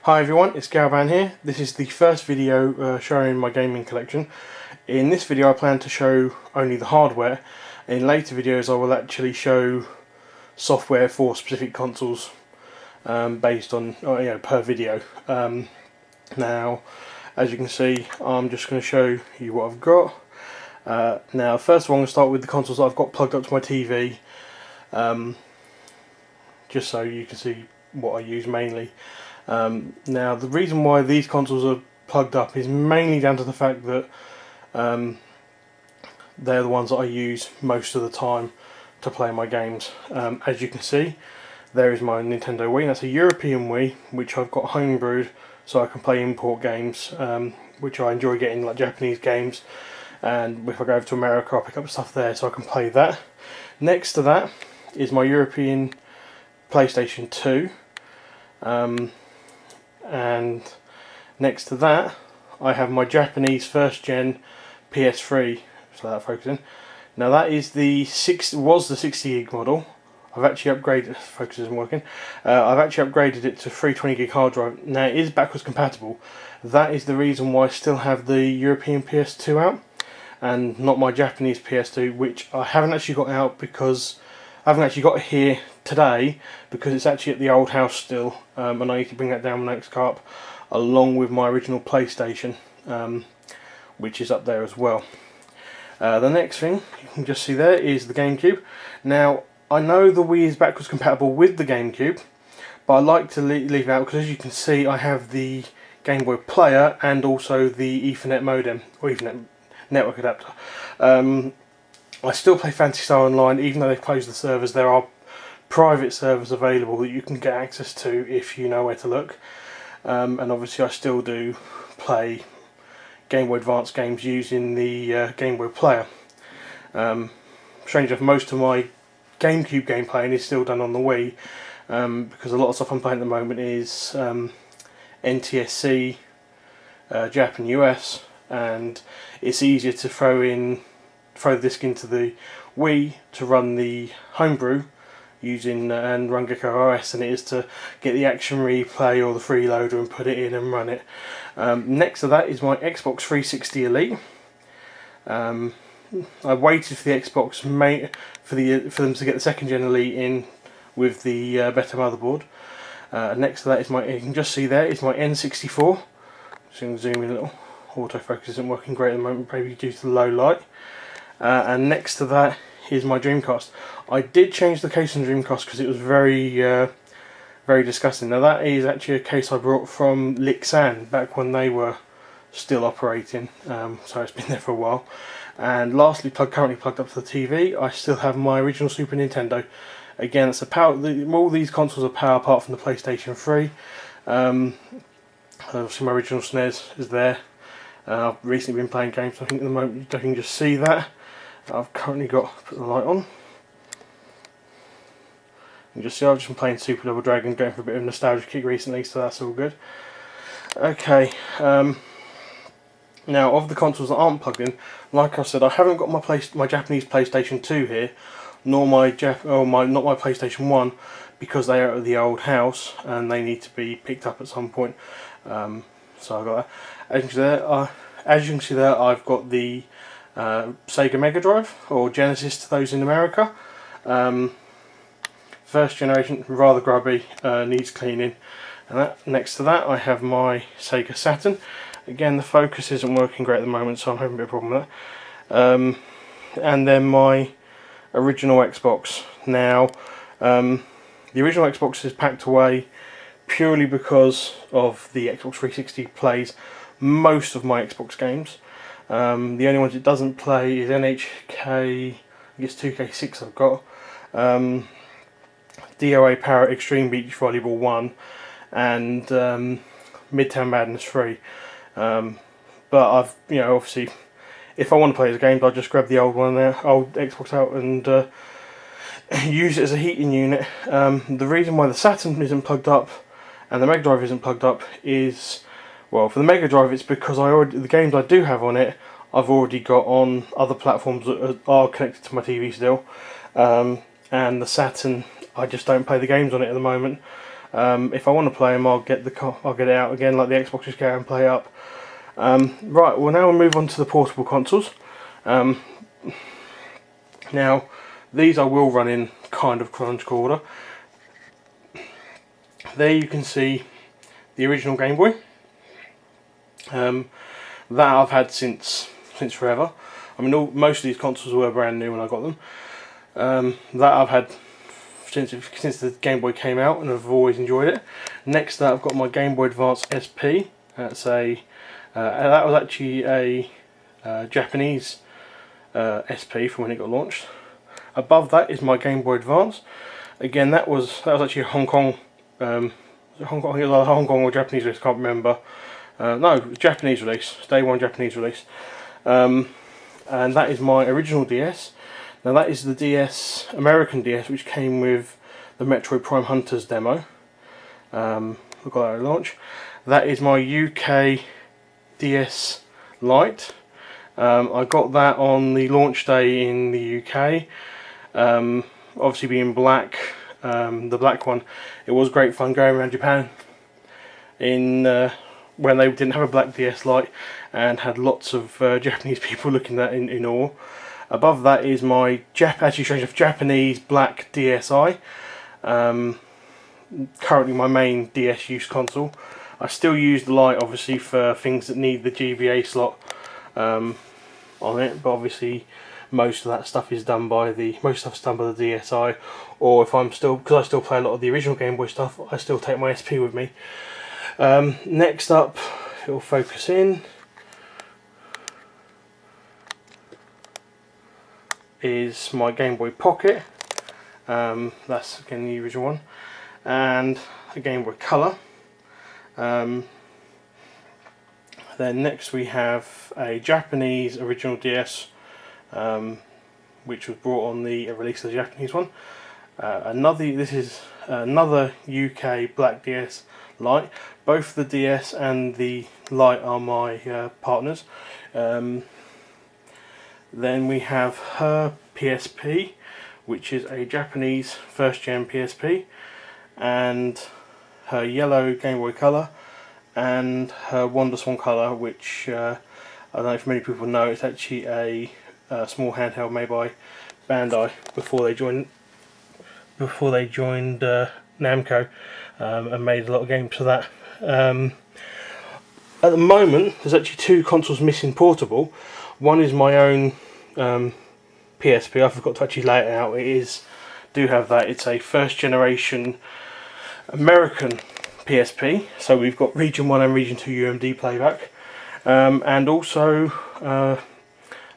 Hi everyone, it's Galvan here. This is the first video showing my gaming collection. In this video I plan to show only the hardware. In later videos I will actually show software for specific consoles based on per video. Now as you can see, I'm just going to show you what I've got. Now first of all I'm going to start with the consoles that I've got plugged up to my TV, just so you can see what I use mainly. Now the reason why these consoles are plugged up is mainly down to the fact that they're the ones that I use most of the time to play my games. As you can see, there is my Nintendo Wii. That's a European Wii which I've got homebrewed so I can play import games, which I enjoy getting, like Japanese games, and if I go over to America I'll pick up stuff there so I can play that. Next to that is my European PlayStation 2. And next to that I have my Japanese first gen PS3. So that focusing. Now that is the 60 gig model. I've actually upgraded. Focus isn't working. I've actually upgraded it to 320 gig hard drive. Now it is backwards compatible. That is the reason why I still have the European PS2 out and not my Japanese PS2, which I haven't actually got out because I haven't actually got it here today because it's actually at the old house still, and I need to bring that down my next car up along with my original PlayStation, which is up there as well. The next thing you can just see there is the GameCube. Now I know the Wii is backwards compatible with the GameCube, but I like to leave it out because as you can see I have the Game Boy player and also the Ethernet modem or Ethernet network adapter. I still play Phantasy Star Online even though they've closed the servers. There are private servers available that you can get access to if you know where to look, and obviously I still do play Game Boy Advance games using the Game Boy player. Strange enough, most of my GameCube game playing is still done on the Wii, because a lot of stuff I'm playing at the moment is NTSC, Jap and US, and it's easier to throw the disc into the Wii to run the homebrew using and run Gecko OS than it is to get the Action Replay or the freeloader and put it in and run it. Next to that is my Xbox 360 Elite. I waited for the Xbox for them to get the second gen Elite in with the better motherboard. Next to that is you can just see there is my N64. Just going to zoom in a little. Autofocus isn't working great at the moment, maybe due to the low light. And next to that is my Dreamcast. I did change the case on Dreamcast because it was very disgusting. Now that is actually a case I brought from Lixan back when they were still operating, so it's been there for a while. And lastly, currently plugged up to the TV, I still have my original Super Nintendo. Again, it's all these consoles are power apart from the PlayStation 3. Obviously my original SNES is there. I've recently been playing games, so I think at the moment you can just see that. I've currently put the light on. You just see I've just been playing Super Double Dragon, going for a bit of a nostalgia kick recently, so that's all good. Okay, now of the consoles that aren't plugged in, like I said, I haven't got my Japanese PlayStation 2 here, nor not my PlayStation 1, because they are at the old house and they need to be picked up at some point. So I've got that. As you can see there, I've got the Sega Mega Drive, or Genesis to those in America. First generation, rather grubby, needs cleaning. And next to that I have my Sega Saturn. Again, the focus isn't working great at the moment, so I'm having a bit of a problem with that. And then my original Xbox. Now, the original Xbox is packed away purely because of the Xbox 360 plays most of my Xbox games. The only ones it doesn't play is NHK, I guess 2K6 I've got, DOA Power Extreme Beach Volleyball 1, and Midtown Madness 3. But I've, obviously, if I want to play those games, I'll just grab the old Xbox out and use it as a heating unit. The reason why the Saturn isn't plugged up and the Mega Drive isn't plugged up is, well, for the Mega Drive it's because the games I do have on it I've already got on other platforms that are connected to my TV still, and the Saturn I just don't play the games on it at the moment. If I want to play them, I'll get it out again like the Xbox just go out and play up. Right, well now we'll move on to the portable consoles. Now these I will run in kind of chronological order. There you can see the original Game Boy. That I've had since forever. I mean, most of these consoles were brand new when I got them. That I've had since the Game Boy came out, and I've always enjoyed it. Next, that I've got my Game Boy Advance SP. That's that was actually a Japanese SP from when it got launched. Above that is my Game Boy Advance. Again, that was actually a Hong Kong or Japanese release. Can't remember. No, Japanese release. Day one Japanese release. And that is my original DS. Now that is the DS, American DS, which came with the Metroid Prime Hunters demo. We got that at launch. That is my UK DS Lite. I got that on the launch day in the UK. Obviously being black, the black one, it was great fun going around Japan when they didn't have a black DS Lite and had lots of Japanese people looking at it in awe. Above that is my Japanese black DSi. Currently my main DS use console. I still use the Lite obviously for things that need the GBA slot on it, but obviously most of that stuff is done by the DSi, or if because I still play a lot of the original Game Boy stuff, I still take my SP with me. Next up, it'll focus in, is my Game Boy Pocket. That's again the original one, and a Game Boy Color. Then next we have a Japanese original DS, which was brought on the release of the Japanese one. This is another UK black DS Lite. Both the DS and the Lite are my partners. Then we have her PSP, which is a Japanese first gen PSP, and her yellow Game Boy Color, and her WonderSwan Color, which I don't know if many people know, it's actually a small handheld made by Bandai before they joined Namco, and made a lot of games for that. At the moment, there's actually two consoles missing portable. One is my own PSP. I forgot to actually lay it out. Do have that. It's a first generation American PSP. So we've got Region 1 and Region 2 UMD playback, and also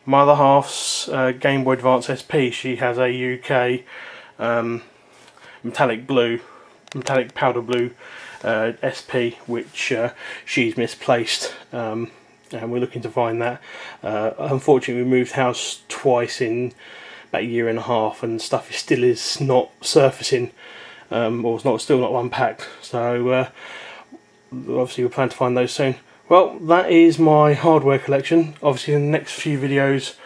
my other half's Game Boy Advance SP. She has a UK metallic powder blue SP, which she's misplaced, and we're looking to find that. Unfortunately, we moved house twice in about a year and a half, and stuff still is not surfacing, or still not unpacked. So obviously, we're planning to find those soon. Well, that is my hardware collection. Obviously, in the next few videos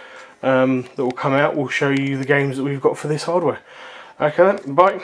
that will come out, we'll show you the games that we've got for this hardware. Okay then, bye.